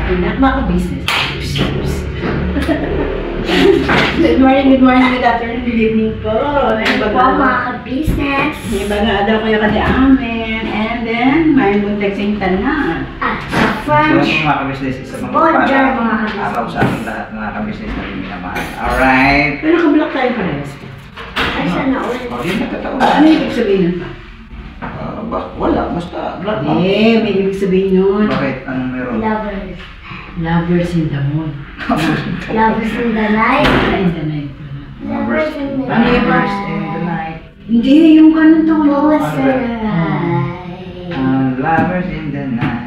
afternoon at mga business. Good morning, good afternoon, good evening po. Mga ka-business. May baga daw kayo kasi amin. And then, may buntag sa yung tanan. Sa French. So, mga ka-business, isa mga Bonjour, mga ka-business. araw sa ating lahat mga ka-business na rin minamahal. Alright. Pero nakablock tayo pares. Ay, sana ulit. O, yun nagkataon. Ano yung ibig sabihin nun pa? Wala, basta black mo. May ibig sabihin nun. Bakit? Anong meron? Lovers. Lovers in the moon. Lovers in the night. In the night. Lovers in the Ano yung night. verse in the night? Hindi, yung ganun to. Lovers in the Ano night. Lovers in the night.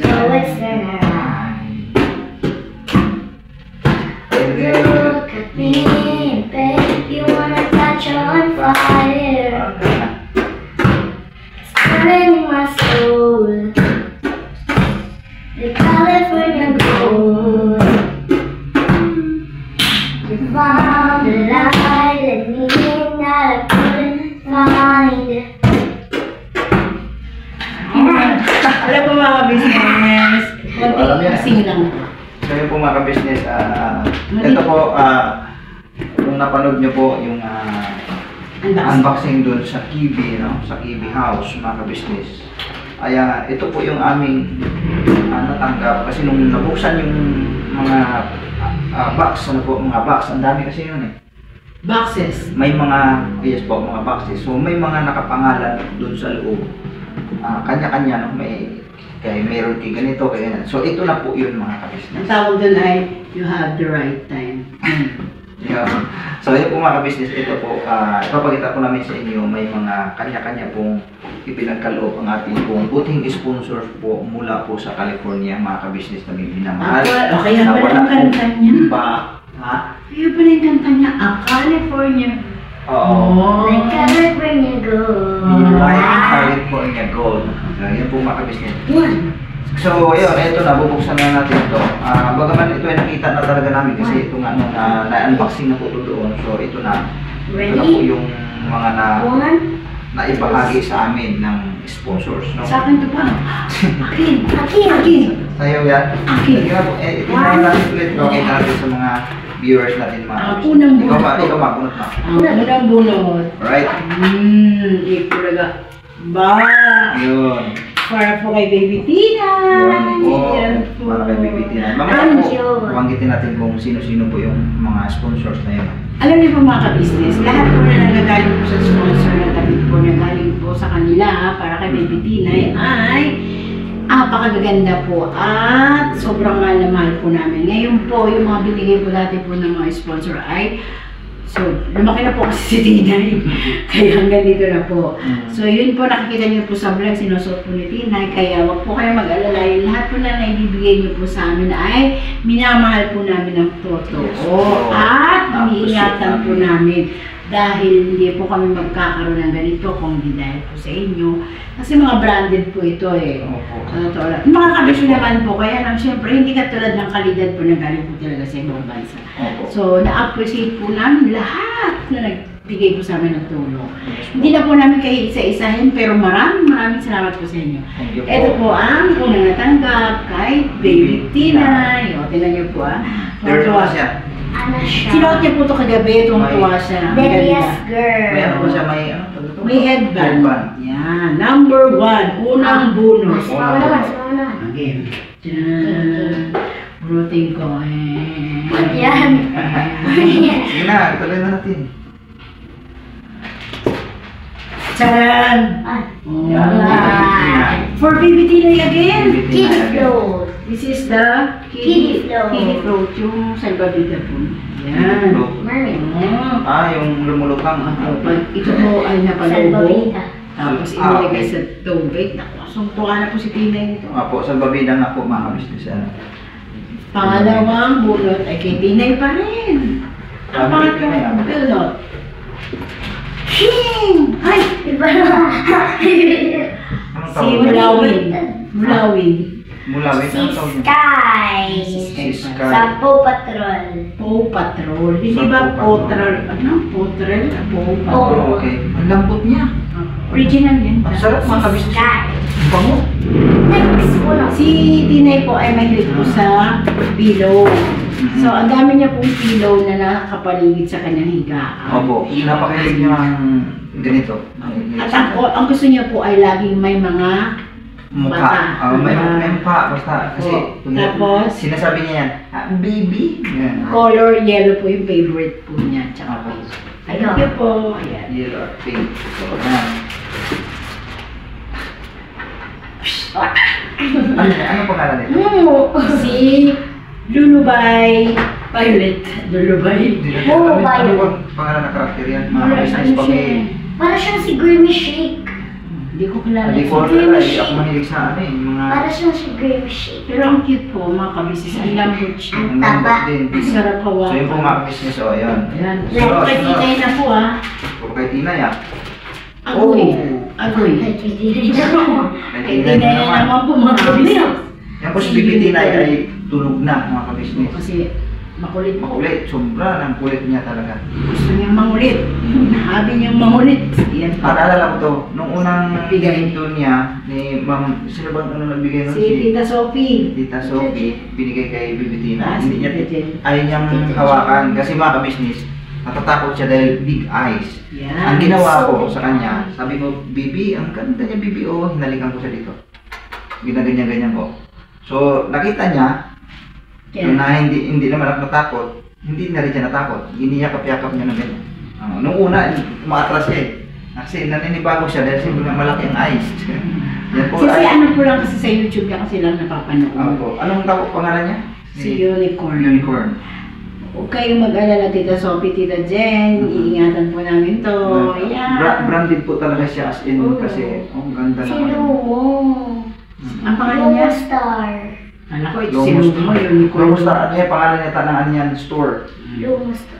So what's the night? Look at me, babe. You wanna touch on fire. It's burning my soul. The California gold. You found the light that meaning that I couldn't find. Alam po mga business. Alam yan. Kasing lang. So yun po mga ka-business, ito po, kung napanood nyo po yung unboxing doon sa Kibi, no? Sa Kibi House, mga ka-business. Ay, ito po yung aming natanggap kasi nung nabuksan yung mga box, ano po, mga box, ang dami kasi yun eh. Boxes. May mga, yes po, mga boxes. So may mga nakapangalan doon sa loob. Kanya-kanya, no? Mayroon kay ganito, kaya ganyan. So ito na po yun mga ka-business. Ang tawag doon ay, you have the right time. Yeah. So yun po mga ka-business, ito po, ipapakita ko namin sa inyo, may mga kanya-kanya pong ipinagkaloob ang ating pong buting sponsors po mula po sa California, mga ka-business na may minamahal. Okay, yan pala yung kanta niya. Ha? Kaya pala yung kanta niya, California. Oo. Like California gold. Like California Gold. So yun po mga ka-business. So yun, ito na, bubuksan na natin ito. Bagaman ito ay nakita na talaga namin kasi ito nga nung na-unboxing na po ito doon. So ito na. Ito na po yung mga naibahagi sa amin ng sponsors. No? Sa akin ito pa. Akin. Sa'yo yan? Akin. Sige na po, ito na natin ulit. Okay natin sa mga viewers natin mga Unang bunot. Ikaw ba, bunot na. Unang bunot. Alright. Ikulaga. Ba! Yun. Para po kay Baby Tina. Yun po. Yan po. Para kay Baby Tina. Mamaya po, banggitin natin kung sino-sino po yung mga sponsors na yun. Alam niyo po mga ka-business, lahat po na nagagaling po sa sponsor na tabi po na galing po sa kanila para kay Baby Tina ay napakaganda po at sobrang mahal na mahal po namin. Ngayon po, yung mga binigay po dati po ng mga sponsor ay so, lumaki na po kasi si Tinay. Kaya hanggang dito na po. So, yun po, nakikita niyo po sa vlog, sinusuot po ni Tinay. Kaya wag po kayo mag-alala. Yung lahat po na naibibigay niyo po sa amin ay minamahal po namin ng totoo. At iniingatan po namin. Dahil hindi po kami magkakaroon ng ganito kung hindi dahil po sa inyo. Kasi mga branded po ito eh. Mga kabisyo naman po, kaya lang syempre hindi katulad ng kalidad po na galing po talaga sa ibang bansa. So na-appreciate po namin lahat na nagbigay po sa amin ng tulong. Hindi na po namin kayo isa-isahin pero maraming salamat po sa inyo. Ito po ang unang natanggap kay Baby Tina. O, tinan niyo po Tuwa siya. Ano siya? Sinuot niya po ito kagabi, tuwa siya. Deadliest girl. May ano po siya, may May headband. Yan. Number 1. Unang bonus. Sumama naman. Again. Diyan. Routine ko. Yan. Sige na, tuloy na natin. Charan! For Baby Tina again. Kitty float. This is the Kiddie float. Kiddie float. Yung salbabida po. Yan. Mermaid. Yung lumulutang. Ito po ay napalobo. Salbabida. Tapos inilagay sa tubig. Sungtukan na po si Tina ito. Po, salbabida nga po mga business. Pangalawang bunot ay kay Tinay pa rin. Ang pangatlong bunot. Shing! Ay! Iba na. Si Mulawin. Mulawin. Mulawin? Si Sky. Si Sky. Sa Paw Patrol. Paw Patrol. Hindi ba Patrol? Ano? Patrol? Paw Patrol. Oh, okay. Ang lambot niya. Original yan. Ang sarap mga kabisnes. Sky. Bango. Next, uno. Si Tinay po ay mahilig po sa pillow. So, ang dami niya pong pillow na nakapaligid sa kanyang higaan. Opo, napakilig niyo ang ganito. At ang gusto niya po ay laging may mga Mukha. Mata. May mukha. Basta kasi Tapos, sinasabi niya yan, baby. Yan. color yellow po yung favorite po niya. Tsaka Opo. thank you po. Ayan. Yellow or pink. So, yan. Ano pangalan nito? Si Lulubay Violet. Lulubay. Oo, Ano Violet. bang pangalan ng karakter yan? Mga Ano business siya? pag Para siyang si Grimmy Shake. Hindi ko kilala. Hindi ko alam, hindi ako mahilig sa ano eh. Yung mga Para siyang si Grimmy Shake. Pero ang cute po, mga kabisis. Ang lambot siya. ang lambot din. Ang sarap So yun po hawakan. mga business, o yan. Ayan. Sunod, Puro kay sunod. Tinay na po ah. Puro kay Tinay ah. Agoy. Agoy. Kay Kay Tinay Tinay na na naman. naman po mga kabisis. Yan po si Bibi Tinay ay tulog na mga kabisnes. Kasi makulit po. Makulit, sombra ng kulit niya talaga. Gusto niyang mangulit. Habi niyang mangulit. Yan po. Naalala ko to, nung unang Bigay. pinto niya ni Ma'am, sino bang ano nagbigay nun? Si Tita Sophie. Tita Sophie, binigay kay Bibi Tina. Ah, Hindi niya, Tita Jen. ayaw niyang hawakan kasi mga kabisnes, natatakot siya dahil big eyes. Yan. Ang ginawa ko So sa kanya, sabi ko, Bibi, ang ganda niya Bibi, oh, hinalikan ko siya dito. Ginaganyan-ganyan ko. So, nakita niya, Yan. na hindi naman ako natakot, hindi na rin siya natakot. Iniyakap-yakap niya na ganyan. Nung una, umaatras siya eh. Kasi naninibago siya dahil siguro malaki ang eyes. Yan po Kasi ano po lang kasi sa YouTube niya kasi lang napapanood. po. Anong tawag pangalan niya? Si Unicorn. Unicorn. Huwag kayong mag-alala, Tita Sophie, Tita Jen. Iingatan po namin to. Yan. Branded po talaga siya as in Oo. kasi ang ganda Si naman. Lumo. Ang pangalan niya? Lumo Star. Alam ko, ito si Lumo, Unicorn. Kumusta? Ano yung pangalan niya? Tanangan niyan store. Lumo Star.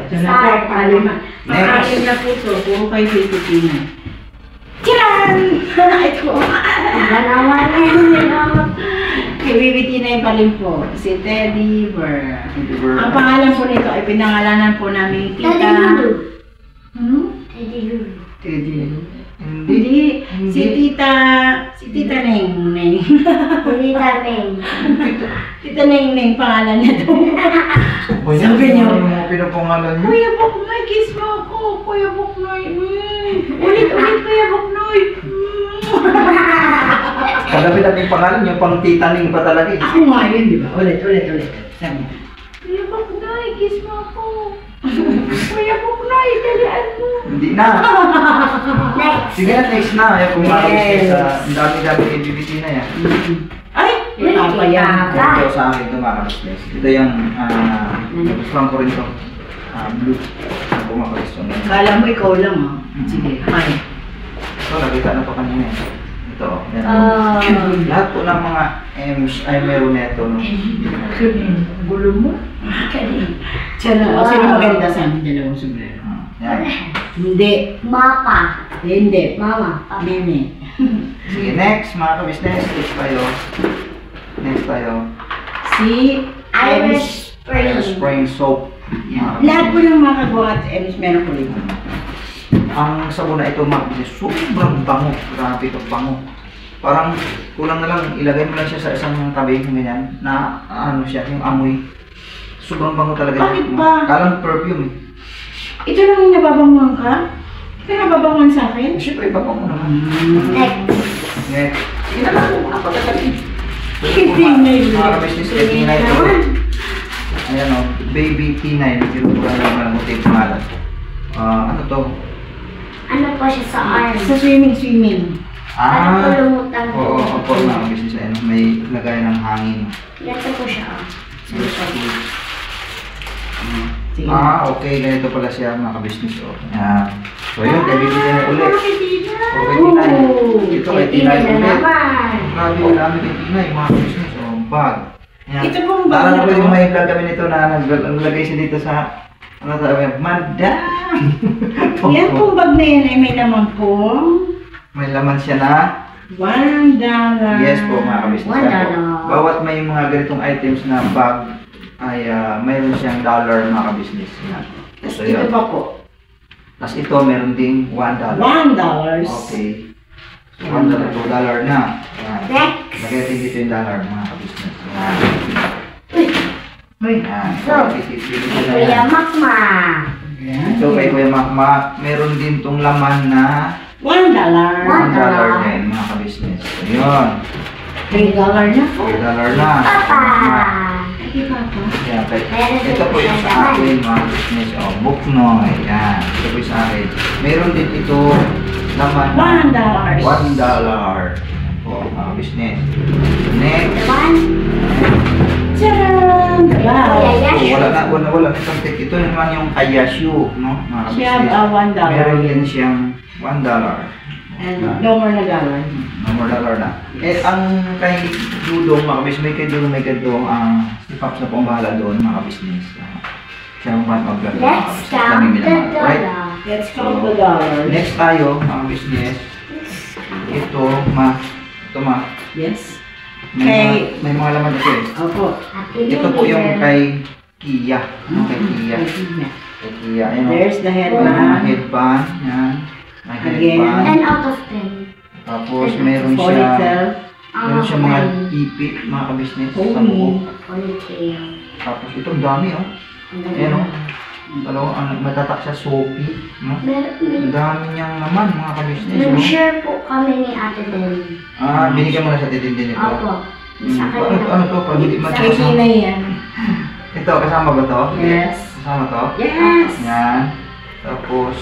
Ito na po, palima. Pakalim na po ito. Puro kay Tito Tina. Tiyan! Ito. Iba naman yan. Kay Bibi Tina yung palim po. Si Teddy Bear. Teddy Bear. Ang pangalan po nito ay pinangalanan po namin Teddy Tita... Lulu. Hmm? Teddy Lulu. Teddy. Hindi. Si Tita Neng. Hindi taming. Tita Neng Neng pangalan niya to. Sabi Sabi niyo, niyo, pinapangalan niyo. Kuya Buknoy, kiss mo ako. Kuya Buknoy. Ulit, Kuya Buknoy. Kagabi natin yung pangalan niyo, pang titaning pa talaga eh. Ako nga yun, di ba? Ulit. Sabi niya, Kuya Buknoy, kiss mo ako. Kuya Buknoy, dalian mo. Hindi na. Next. Sige na, next na. Ayaw kung Yes. ang dami-dami kay BBT na yan. Ay, apa yan. Ito sa akin ito mga kabisnes. Ito yung gustuhan ko rin ito. Blue. Ako mga kabisnes. Kala mo ikaw lang, ha? Sige, hi. Ito, nakita na to kanina. Ito. Yan. Lahat po ng mga M's ay meron neto. No? Gulo mo? Sino maganda sa amin dalawang sombrero? Yan. Hindi. Mapa. Hindi. Mama. Meme. Sige, next mga kabisnes. Next tayo. Si Irish Irish Spring. Spring Soap. Yan. Lahat po ng mga kagawa at Ems meron po rin. Ang sabon na ito mga kabisnes, sobrang bango. Grabe ito, bango. Parang kulang na lang, ilagay mo lang siya sa isang tabi, ganyan, na ano siya, yung amoy. Sobrang bango talaga. Bakit ba? Kalang perfume eh. Ito lang yung nababanguhan ka? Ito nababanguhan sa akin? Siyempre, bango mo naman. Next. Next. Inalago mo na pagkakali. Hindi na yun. Mga kabisnes, kay Tinay ito. Ayan o, Baby Tinay. Pero ko lang naman ang motif pangalan. Ano to? Ano po siya sa arm? Sa swimming. Parang pulumutan po. Oo, opo mga kabisnes. Ayan, may lagay ng hangin. Ganito po siya. Sige. Okay, ganito pala siya mga kabisnes. Ayan. So yun, kay Baby Tinay ulit. Okay, Tinay. Oh, Ito kay Tinay Tinay na ulit. naman. Grabe, ang dami kay Tinay, mga kabisnes. Bag. Ayan. Ito pong bag Para na na to. yung may vlog kami nito na naglagay siya dito sa ano sabi, Madam! Yan pong bag na yan ay may laman po. May laman siya na $1. yes po mga kabisnes. $1. Bawat may mga ganitong items na bag ay mayroon siyang dollar mga kabisnes. Yan. Tapos So, ito yun. pa po. Tapos ito meron ding $1. $1. Okay. So, $1 to $2 na. Yan. Next. Lagay natin dito yung dollar, mga kabisnes. Uy! Uy. Yan. So, Kuya Makma. Yan. So, kay Kuya Makmak, meron din tong laman na $1. $1 din, mga kabisnes. Ayun. $3 na po. $3 na. Papa. Ay, Papa. Yan, ito po yung sa akin, mga kabisnes. O, Buknoy. Yan. Ito po yung sa akin. Meron din ito laman na $1. $1. O, mga kabisnes. Next. Naman. Tcharam! Wow! So, wala na isang tip. Ito naman yung Kayashu, no? Mga Siya, kabisnes. $1. Meron din siyang $1. And no more na dollar. No more dollar na. Eh, ang kay Dudong, mga kabisnes, may kay Dudong, may kay Dudong, si Pops na po ang bahala doon, mga kabisnes. Siya ang mag-vlog. Let's count the dollar. Let's count the dollars. Next tayo, mga kabisnes. Ito, ma. Yes. May mga laman ito eh. Opo. Happy Ito po New yung Year. kay Kia. Yung kay Kia. Kay Kia. Ayan o. There's the Mga headband. headband. Yan. May Again. headband. 10 out of 10. Tapos meron siya. Ponytail. Meron siya mga ipit, mga kabisnes. Sa buhok. Ponytail. Tapos ito, ang dami oh. Ayan o. Matatak siya soapy. No? Ang dami niyang naman, mga kabisnes. No? Nag-share po kami ni Ate Del. Binigyan mo na sa titindin ito. Opo. Sa Ano to? Pag hindi Kay Tina yan. Ito, kasama ba to? Yes. Kasama to? Yes. Yan. Tapos,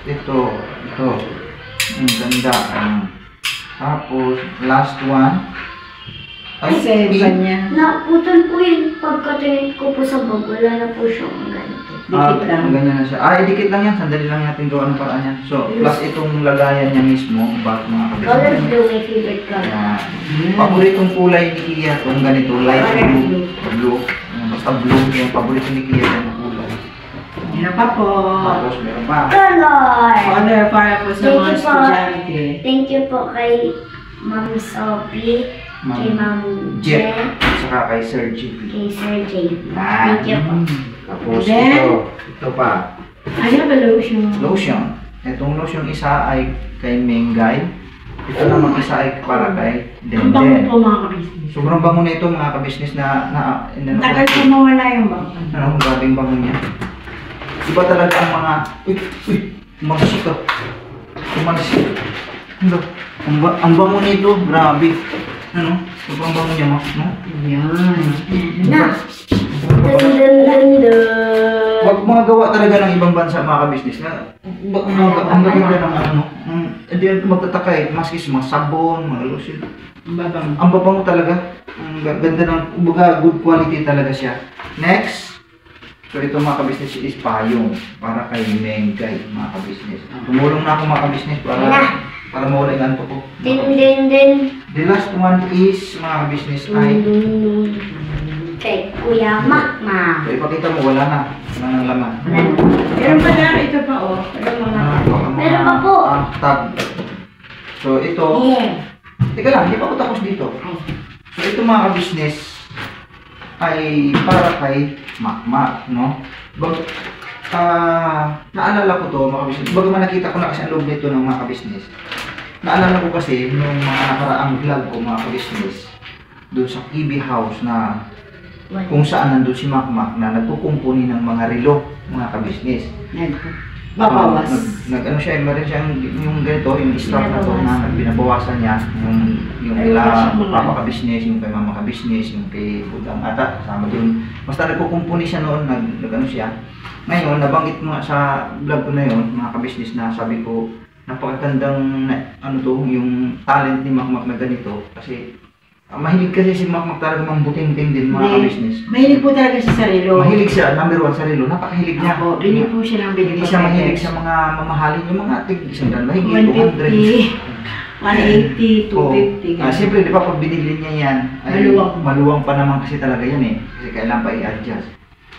ito. Ang ganda. Tapos, last one. Ay, sa headband niya. Naputol po yun. Pagkatingin ko po sa bag, wala na po siyang ganito. Dikit lang. Ganyan na siya. Idikit lang yan. Sandali lang natin gawa ng paraan yan. So, plus itong lagayan niya mismo. Ba't mga Color kabisnes. blue, my favorite color. Yan. Paboritong kulay ni Kia kung ganito, light blue, blue. Basta blue, yung paborito ni Kia yung kulay. Meron pa po. Tapos meron pa. Color! Order para po sa Thank mga you po. estudyante. Thank you po kay Ma'am Sophie, kay Ma'am Jet, Jen, saka kay Sir JP. kay Sir JP. Yan. Thank you po. Tapos Then, ito pa, I have a lotion. lotion. Itong lotion isa ay kay Mengay. Ito naman isa ay para kay Ang bango Denden. po mga kabisnes. Sobrang bango na ito mga kabisnes na Tagal po mawala yung bango. Ano, grabing bango niya. Iba talaga ang mga... umalis ito. Ano? Ang bango nito, grabe. Ano? Sobrang bango niya, no? Yan. Na! Dun dun dun dun! Wag mga gawa talaga ng ibang bansa mga kabisnes na ang gaganda ng ano. Hindi yan magtataka eh, maski mga sabon, mga lotion. Babang. Ang babango talaga. Ang ganda ng, kumbaga, good quality talaga siya. Next. So ito mga kabisnes is payong para kay Mengay mga kabisnes. Tumulong na ako mga kabisnes para mawala yung anto ko. Din din din! The last one is mga kabisnes Dun ay dun dun! Kay Kuya Makma. so ipakita mo wala na. Wala nang laman. Meron pa na ito pa oh. Pero mga Meron pa po. Tab. So ito, Yeah. teka lang, hindi pa ako tapos dito. Ay. So ito mga kabisnes ay para kay Makmak, no? Naalala ko to mga kabisnes. Bagaman nakita ko na kasi ang loob nito ng mga kabisnes. Naalala ko kasi nung mga nakaraang vlog ko mga kabisnes doon sa KB House na kung saan nandun si Makmak na nagkukumpuni ng mga relo, mga kabisnes. babawas. Nag-ano siya, meron siyang yung ganito, yung strap na to na binabawasan niya, yung Ay, nila wala siyang mga- papa ka-business, yung kay mama ka-business, yung kay Budang ata, kasama dun. Basta nagkukumpuni siya noon, nag-ano siya. Ngayon, nabanggit mo nga sa vlog ko na yun, mga ka-business na sabi ko, napakagandang ano to, yung talent ni Makmak na ganito, kasi mahilig kasi si Makmak talaga mambuting-ting din mga ka-business. Mahilig po talaga siya sa relo. Mahilig siya, number one sa relo, napakahilig niya. Ako, bili po siya ng bili. Hindi siya mahilig sa mga mamahalin, yung mga tig-100, mahigit 200. 150, 250. Oh. Siyempre, di ba pag binili niya yan, ay maluwang pa naman kasi talaga yan eh. Kasi kailangan pa i-adjust.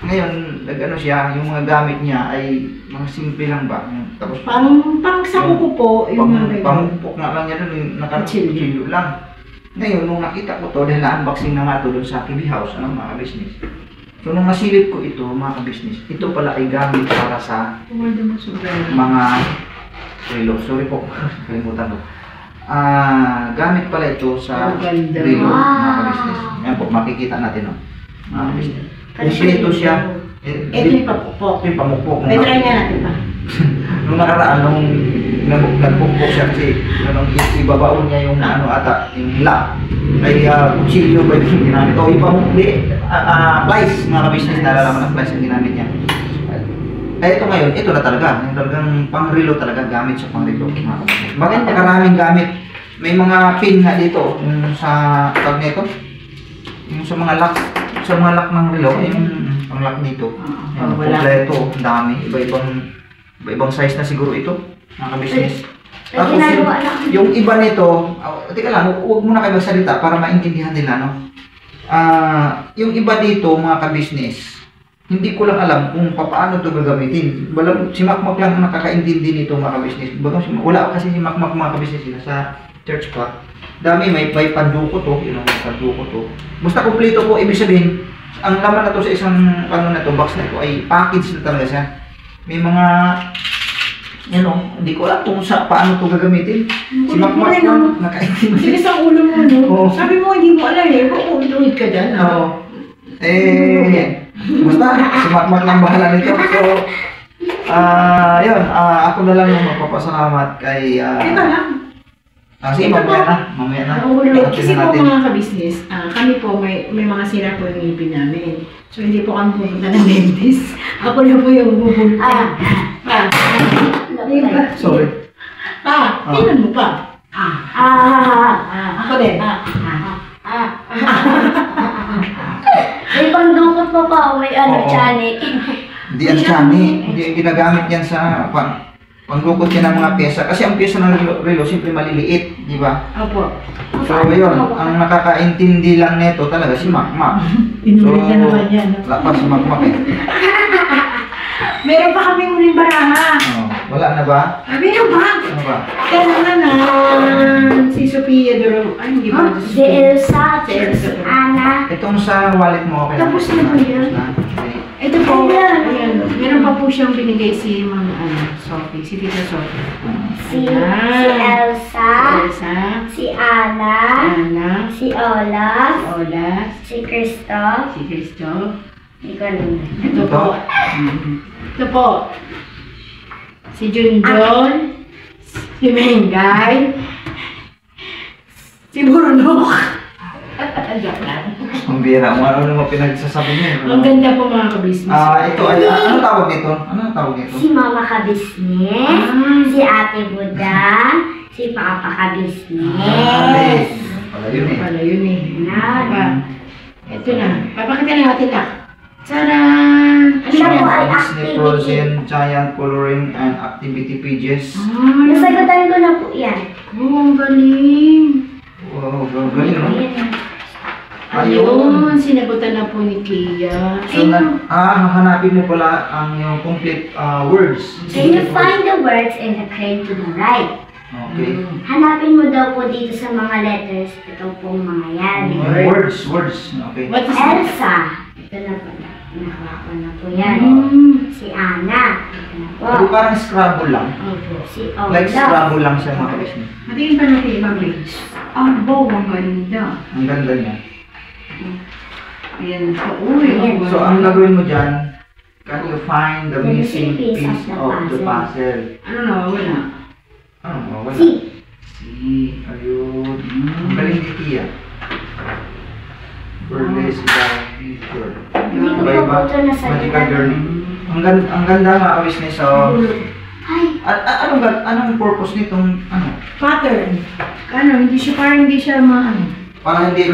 Ngayon, nag-ano siya, yung mga gamit niya ay mga simple lang ba? Tapos, Pang sako po, yung mga pangupok nga lang niya doon, yung nakachilyo lang. Ngayon, nung nakita ko to, dahil na-unboxing na nga to doon sa KB House, mga business. So, nung nasilip ko ito, mga business, ito pala ay gamit para sa mga relo. Sorry po, kalimutan ko. gamit pala ito sa Ang ganda. relo, mga Wow. kabisnes. Ayan po, makikita natin, no? Mga kabisnes. Kasi Kompleto siya. Ito yung papukpok. Ito yung pamukpok. May try nga natin pa. Nung nakaraan, nung nagpukpok siya kasi nung ibabaon niya yung ano ata, yung lock. Ay kutsilyo ba yung ginamit? O ipamukli, plies, mga kabisnes, nalalaman ng plies ang ginamit niya. Eh ito ngayon, ito na talaga. Yung talagang pang-relo talaga, gamit sa pang-relo. Mga kabisnes. Bakit karaming gamit? May mga pin nga dito, yung sa tag nito. Yung sa mga lock ng relo, yung pang-lock dito. Yung kompleto, ang dami, iba-ibang size na siguro ito, mga kabisnes. Tapos yung iba nito, teka lang, huwag muna kayo magsalita para maintindihan nila, no? Yung iba dito, mga kabisnes, hindi ko lang alam kung paano ito gagamitin. Si Makmak lang ang nakakaintindi nito, mga kabisnes. Wala kasi si Makmak, mga kabisnes, sila sa church pa. Dami, may panduko to, may panduko to. Basta kompleto po, ibig sabihin, ang laman na to sa isang box na ito ay package na talaga siya. May mga hindi ko alam kung paano ito gagamitin. Si Makmak lang nakaintindi. Sige sa ulo mo, no? Oo. Sabi mo, hindi mo alam eh. Uulit ka dyan, ha? Oo. Basta, si Makmak lang bahala nito. So, yun, ako na lang yung magpapasalamat kay... Ito lang. Sige, mamaya na. Kasi po mga kabisnes, kami po may mga sira po yung ngipin namin. So hindi po kami pupunta ng dentist. Ako na po yung pupunta. Sorry. Tingnan mo pa. Ako din. May pandukot pa pa, may Oo. chani. Hindi yan chani. Hindi ginagamit yan sa panglukot yan ng mga pyesa. Kasi ang pyesa ng relo, siyempre maliliit, di ba? Opo. So, yun, ang nakakaintindi lang nito talaga si Makmak. Inulit na naman yan. Lapas si Makmak eh. Meron pa kami uling baraha. Wala na ba? Meron ba? Ano ba? Kailan na si Sophia Duro. Ay, hindi ba? Si Elsa, si Anna. Itong sa wallet mo, okay Tapos na po yan. Okay. Ito po, ayan, meron pa po siyang binigay si Ma'am Sophie, si Tita Sophie. Si Elsa. Elsa, Si Anna. Ana, Si Olaf. Ola, Si Christoph. si Cristo. Hindi ko alam. Ito po. Ito po. Si Junjon. Si Mengay. Si Burnok. Joke lang. Ang bira mo, ano naman pinagsasabi niya? Ang ganda po mga kabisnes. Ito ay, ano tawag nito? Ano tawag nito? Si Mama Kabisnes. Si Ate Budan. Si Papa Kabisnes. Pala yun eh. Pala yun eh. Yan. Ito na. Papakita na natin lang. Tcharan! Ano Siya po yan? ay Disney activity. Frozen Giant Coloring and Activity Pages. Nasagutan ko na po yan. Oh, ang galing. Wow, galing no? Ayun, sinagutan na po ni Kia. So, hahanapin mo pala ang yung complete words. Can you find the words in the crane to the right? Okay. Hanapin mo daw po dito sa mga letters. Ito pong mga yan. Words. Okay. What is that? Elsa. Ito na po. Nakuha ko na po yan. Si Anna. Ito na po. Pero parang Scrabble lang. Opo. Si Like Olaf. Scrabble lang siya mga kabisnes. Matingin pa natin ibang page. Abo, ang ganda. Ang ganda niya. Ayan po. Uy, ang So, ang gagawin mo dyan, can you find the The missing missing piece of the puzzle? Ano na, wala. Ano, wala. Si. Ayun. Ang galing ni Tia. Burlesque future. Hindi ko Iba-iba. po ito nasagutan. Magical journey. Ang ganda mga kabisnes. So, Ay. anong purpose nitong Pattern. Ano, hindi siya, parang hindi siya maano. para hindi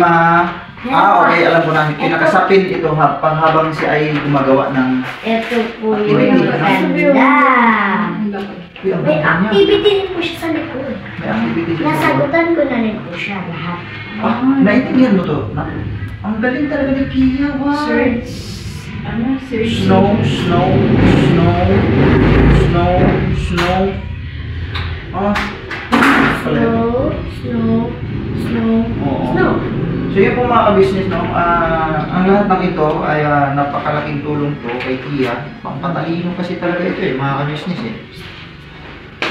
okay, alam ko na. Pinakasapin ito habang siya ay gumagawa ng Ito po Activity. yung maganda. Uy, ang May ganda niya. activity din po siya sa likod. May activity siya. Nasagutan ko na rin po siya lahat. Naintindihan mo to? Ang galing talaga ni Kia. Wow. Search. Ano? Search. Snow. Snow. Oo. Snow. So yun po mga ka-business, no? Ang lahat ng ito ay napakalaking tulong to kay Kia. Pampatalino kasi talaga ito mga ka-business eh.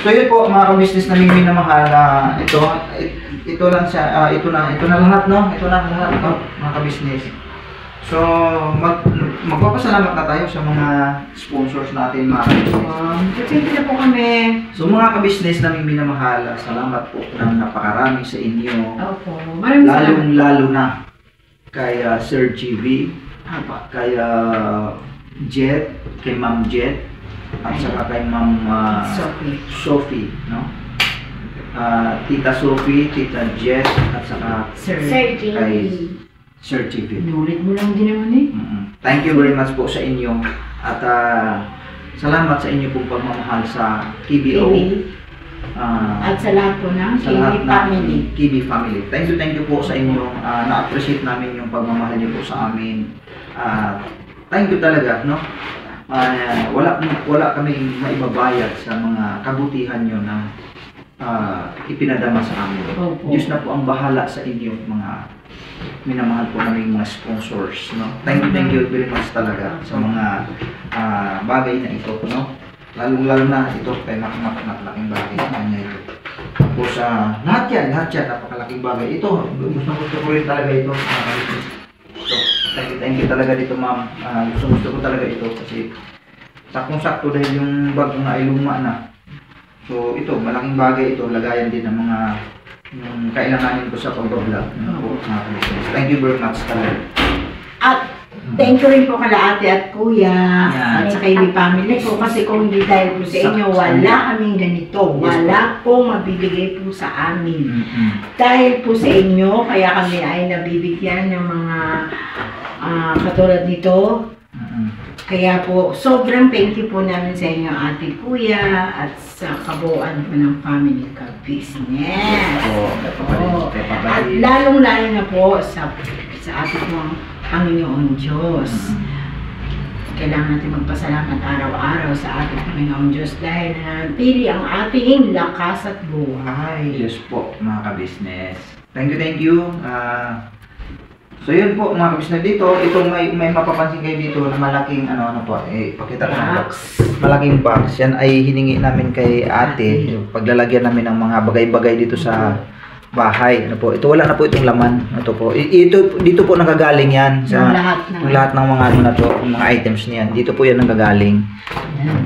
So So yun po mga ka-business namin minamahal, ito lang siya, ito na lahat, no? Ito na lahat, no? Mga ka-business. So magpapasalamat na tayo sa mga sponsors natin mga ka-business. Thank you na po kami. So mga ka-business namin minamahal, salamat po ng napakarami sa inyo. Opo. Maraming salamat. Lalo na kay Sir GV, kay Jet, kay Ma'am Jet, at saka kay Ma'am Sophie, no? Tita Sophie, Tita Jet, at saka Sir kay Sir GV. Nulit mo lang din naman eh. Thank you very much po sa inyo at salamat sa inyo pong pagmamahal sa KBO. At sa lahat po ng KB family. Thank you po sa inyo. Na-appreciate namin yung pagmamahal niyo po sa amin. Thank you talaga, no? Wala kaming maibabayad sa mga kabutihan niyo na ipinadama sa amin. Diyos na po ang bahala sa inyo mga minamahal po namin mga sponsors, no? Thank you very much talaga sa mga bagay na ito, no? Lalo na ito kay napakalaking bagay sa kanya ito. Tapos lahat yan, napakalaking bagay. Ito, gusto ko rin talaga ito. So, thank you talaga dito ma'am. Gusto ko talaga ito kasi saktong-sakto dahil yung bag nga ay luma na. So ito, malaking bagay ito. Lagayan din ng mga yung kailanganin ko sa pag-vlog. Thank you very much talaga. At thank you rin po kala ate at kuya at sa KB family ko kasi kung hindi dahil po sa inyo wala kaming ganito, wala pong mabibigay po sa amin. Dahil po sa inyo kaya kami ay nabibigyan ng mga katulad nito. Kaya po sobrang thank you po namin sa inyo ate kuya at sa kabuuan po ng family ka-business. At lalong-lalo na po sa ating mga Panginoon Diyos. Kailangan natin magpasalamat araw-araw sa ating Panginoon Diyos dahil nanatili ang ating lakas at buhay. Yes po, mga ka-business. Thank you. So yun po, mga ka-business dito, itong may mapapansin kayo dito na malaking pakita ko ng box. Malaking box. Yan ay hiningi namin kay ate. Paglalagyan namin ng mga bagay-bagay dito sa bahay. Ito wala na po itong laman. Ito po. Dito po nagagaling yan sa lahat ng mga mga items niyan. Dito po yan nagagaling.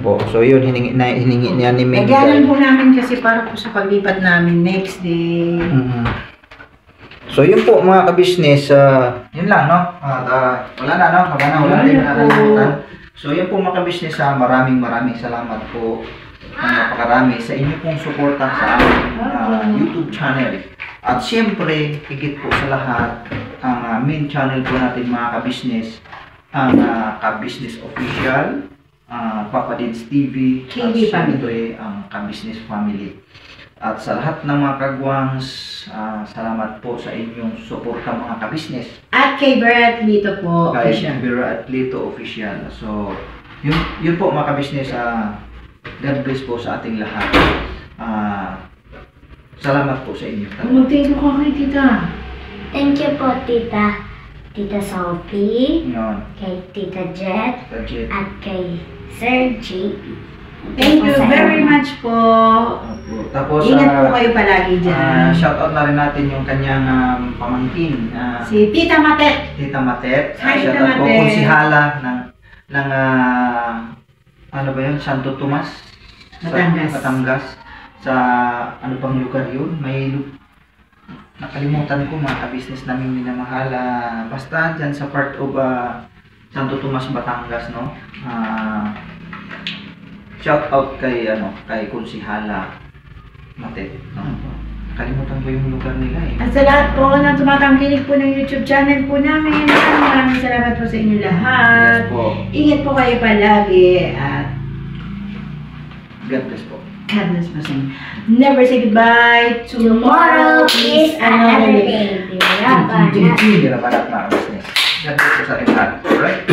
Po. So yun hiningi niya ni Ming. Nagyalan po namin kasi para po sa paglipat namin next day. So yun po mga ka-business, yun lang, no? Wala na nakalimutan. So yun po mga ka-business, maraming salamat po ng napakarami sa inyo pong suporta sa aming YouTube channel. At siyempre, higit po sa lahat, ang main channel po natin mga ka-business, ang Ka-Business Official, Papa Dids TV, KB at siyempre ang Ka-Business Family. At sa lahat ng mga kagwangs, salamat po sa inyong suporta mga ka-business. At kay Vera Atlito po. Kay Vera Atlito Official. So, yun po mga ka-business. God bless po sa ating lahat. Salamat po sa inyo. Mag-thank you ka kay tita. Thank you po tita Sophie, Yun. kay Tita Jet, at kay Sir JP. Thank you very much po. Tapos, ingat po kayo palagi dyan. Shoutout na rin natin yung kanyang pamangkin. Si Tita Matet. Tita Matet. Hi, Tita Shoutout po Matet. konsihala ng ano ba yun? Santo Tomas? Batangas. Sa ano bang lugar yun? Nakalimutan ko mga ka-business namin minamahal. Basta dyan sa part of Santo Tomas, Batangas, no? Shout out kay konsihala Matet. Kalimutan ko yung lugar nila eh. At sa lahat po na tumatangkilik po ng YouTube channel po namin, maraming salamat po sa inyo lahat. Yes po. Ingat po kayo palagi at God bless po. God bless po sa inyo. Never say goodbye. Tomorrow is another day. Hindi na banat mga business. God bless po sa ating lahat. Alright?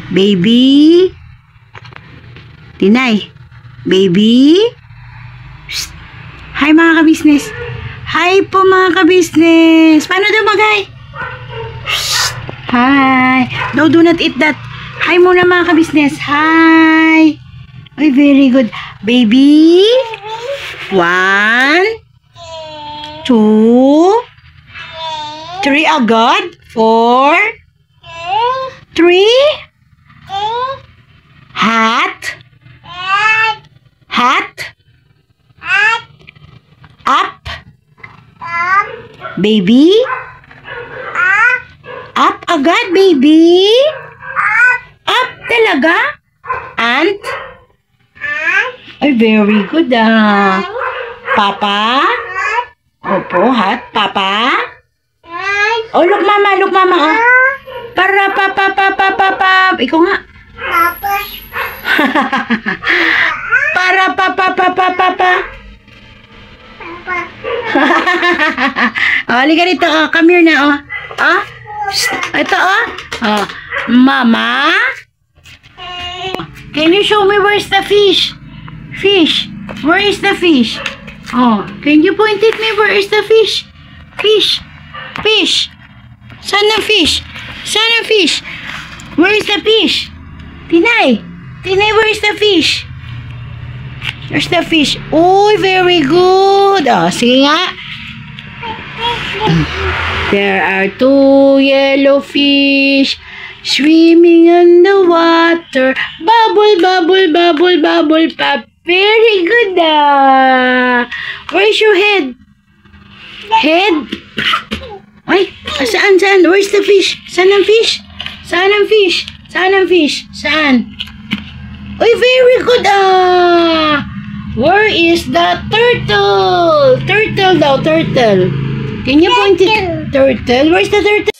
Baby? Tinay? Baby? Shh. Hi mga ka-business. Hi po mga ka-business. Paano daw magay? Shh. Hi. No, do not eat that. Hi muna mga ka-business. Hi. Ay, very good. Baby. 1, 2, 3 agad. 4, 3. Hat. Hat. Up. Baby. Up agad, baby. Up talaga. Ant. Ay, very good Papa. Opo, hat. Papa. Oh, look mama. Para papa. Ikaw nga. Para papa. Oh, halika dito. Oh, come here na. Oh. Ito, Mama. Can you show me where's the fish? Fish. Where is the fish? Oh, can you point at me where is the fish? Fish. Saan ang fish? Where is the fish? Tinay, where is the fish? Where's the fish? Oh, very good. Oh, sige nga. There are 2 yellow fish swimming in the water. Bubble pop. Very good. Where's your head? Ay, saan? Where's the fish? Saan ang fish? Saan? Ay, very good. Where is the turtle? Turtle daw, turtle. Can you point it? Turtle. Where's the turtle?